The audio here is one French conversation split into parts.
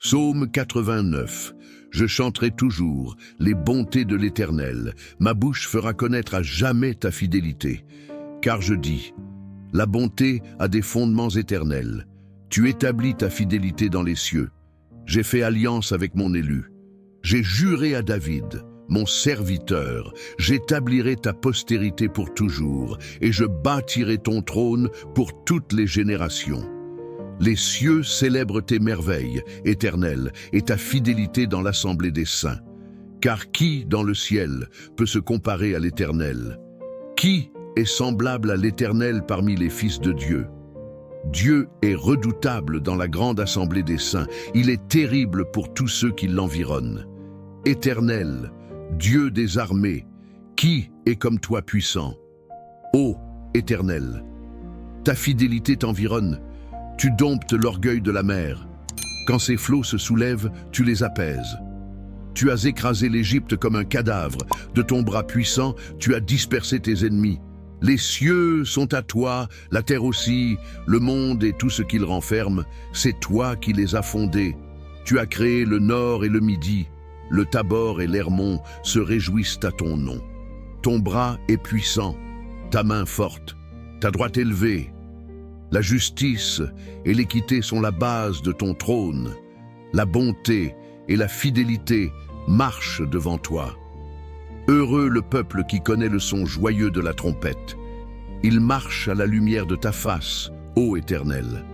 Psaume 89. Je chanterai toujours les bontés de l'Éternel. Ma bouche fera connaître à jamais ta fidélité. Car je dis, la bonté a des fondements éternels. Tu établis ta fidélité dans les cieux. J'ai fait alliance avec mon élu. J'ai juré à David, mon serviteur, j'établirai ta postérité pour toujours, et je bâtirai ton trône pour toutes les générations. Les cieux célèbrent tes merveilles, Éternel, et ta fidélité dans l'assemblée des saints. Car qui, dans le ciel, peut se comparer à l'Éternel? Qui est semblable à l'Éternel parmi les fils de Dieu? Dieu est redoutable dans la grande assemblée des saints. Il est terrible pour tous ceux qui l'environnent. Éternel, Dieu des armées, qui est comme toi puissant? Ô Éternel, ta fidélité t'environne. Tu domptes l'orgueil de la mer. Quand ses flots se soulèvent, tu les apaises. Tu as écrasé l'Égypte comme un cadavre. De ton bras puissant, tu as dispersé tes ennemis. Les cieux sont à toi, la terre aussi, le monde et tout ce qu'il renferme. C'est toi qui les as fondés. Tu as créé le nord et le midi. Le Tabor et l'Hermon se réjouissent à ton nom. Ton bras est puissant, ta main forte, ta droite élevée. La justice et l'équité sont la base de ton trône. La bonté et la fidélité marchent devant toi. Heureux le peuple qui connaît le son joyeux de la trompette. Il marche à la lumière de ta face, ô Éternel.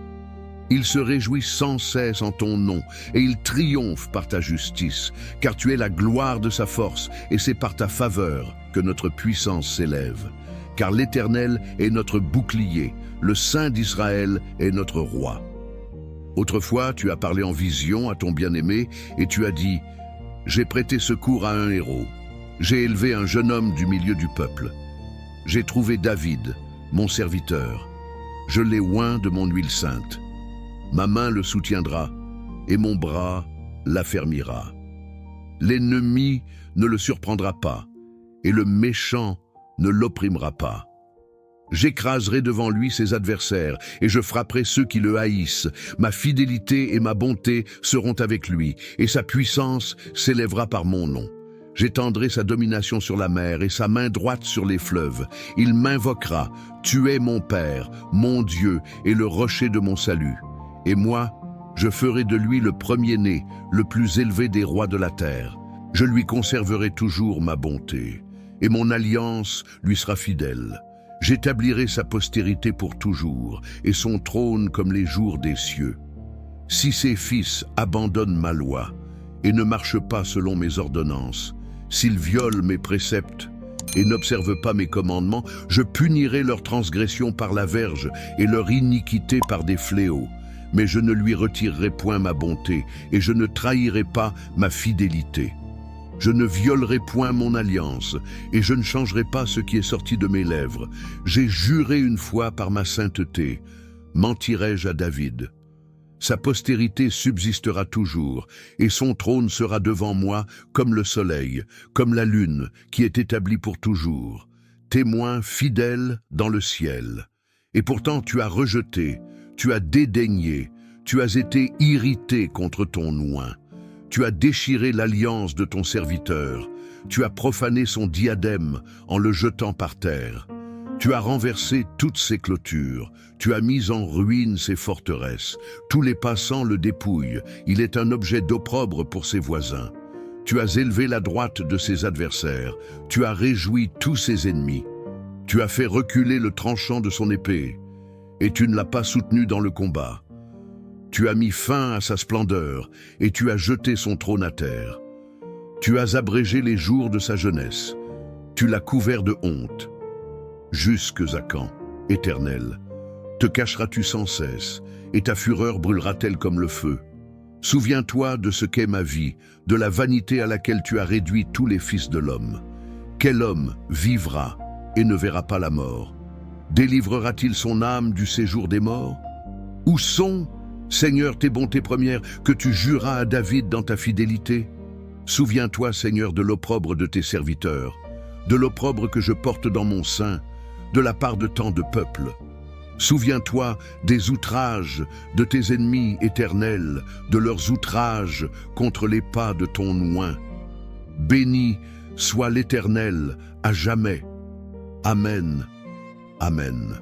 Il se réjouit sans cesse en ton nom, et il triomphe par ta justice, car tu es la gloire de sa force, et c'est par ta faveur que notre puissance s'élève. Car l'Éternel est notre bouclier, le Saint d'Israël est notre roi. Autrefois, tu as parlé en vision à ton bien-aimé, et tu as dit, « J'ai prêté secours à un héros. J'ai élevé un jeune homme du milieu du peuple. J'ai trouvé David, mon serviteur. Je l'ai oint de mon huile sainte. Ma main le soutiendra, et mon bras l'affermira. L'ennemi ne le surprendra pas, et le méchant ne l'opprimera pas. J'écraserai devant lui ses adversaires, et je frapperai ceux qui le haïssent. Ma fidélité et ma bonté seront avec lui, et sa puissance s'élèvera par mon nom. J'étendrai sa domination sur la mer et sa main droite sur les fleuves. Il m'invoquera, tu es mon Père, mon Dieu, et le rocher de mon salut. Et moi, je ferai de lui le premier-né, le plus élevé des rois de la terre. Je lui conserverai toujours ma bonté, et mon alliance lui sera fidèle. J'établirai sa postérité pour toujours, et son trône comme les jours des cieux. Si ses fils abandonnent ma loi, et ne marchent pas selon mes ordonnances, s'ils violent mes préceptes, et n'observent pas mes commandements, je punirai leur transgression par la verge, et leur iniquité par des fléaux. Mais je ne lui retirerai point ma bonté, et je ne trahirai pas ma fidélité. Je ne violerai point mon alliance, et je ne changerai pas ce qui est sorti de mes lèvres. J'ai juré une fois par ma sainteté. Mentirai-je à David? Sa postérité subsistera toujours, et son trône sera devant moi comme le soleil, comme la lune, qui est établie pour toujours. Témoin fidèle dans le ciel. Et pourtant tu as rejeté, tu as dédaigné, tu as été irrité contre ton oint. Tu as déchiré l'alliance de ton serviteur. Tu as profané son diadème en le jetant par terre. Tu as renversé toutes ses clôtures. Tu as mis en ruine ses forteresses. Tous les passants le dépouillent. Il est un objet d'opprobre pour ses voisins. Tu as élevé la droite de ses adversaires. Tu as réjoui tous ses ennemis. Tu as fait reculer le tranchant de son épée. Et tu ne l'as pas soutenu dans le combat. Tu as mis fin à sa splendeur, et tu as jeté son trône à terre. Tu as abrégé les jours de sa jeunesse. Tu l'as couvert de honte. Jusques à quand, Éternel, te cacheras-tu sans cesse, et ta fureur brûlera-t-elle comme le feu? Souviens-toi de ce qu'est ma vie, de la vanité à laquelle tu as réduit tous les fils de l'homme. Quel homme vivra et ne verra pas la mort? Délivrera-t-il son âme du séjour des morts? Où sont, Seigneur, tes bontés premières que tu juras à David dans ta fidélité? Souviens-toi, Seigneur, de l'opprobre de tes serviteurs, de l'opprobre que je porte dans mon sein, de la part de tant de peuples. Souviens-toi des outrages de tes ennemis éternels, de leurs outrages contre les pas de ton oint. Béni soit l'Éternel à jamais. Amen. Amen.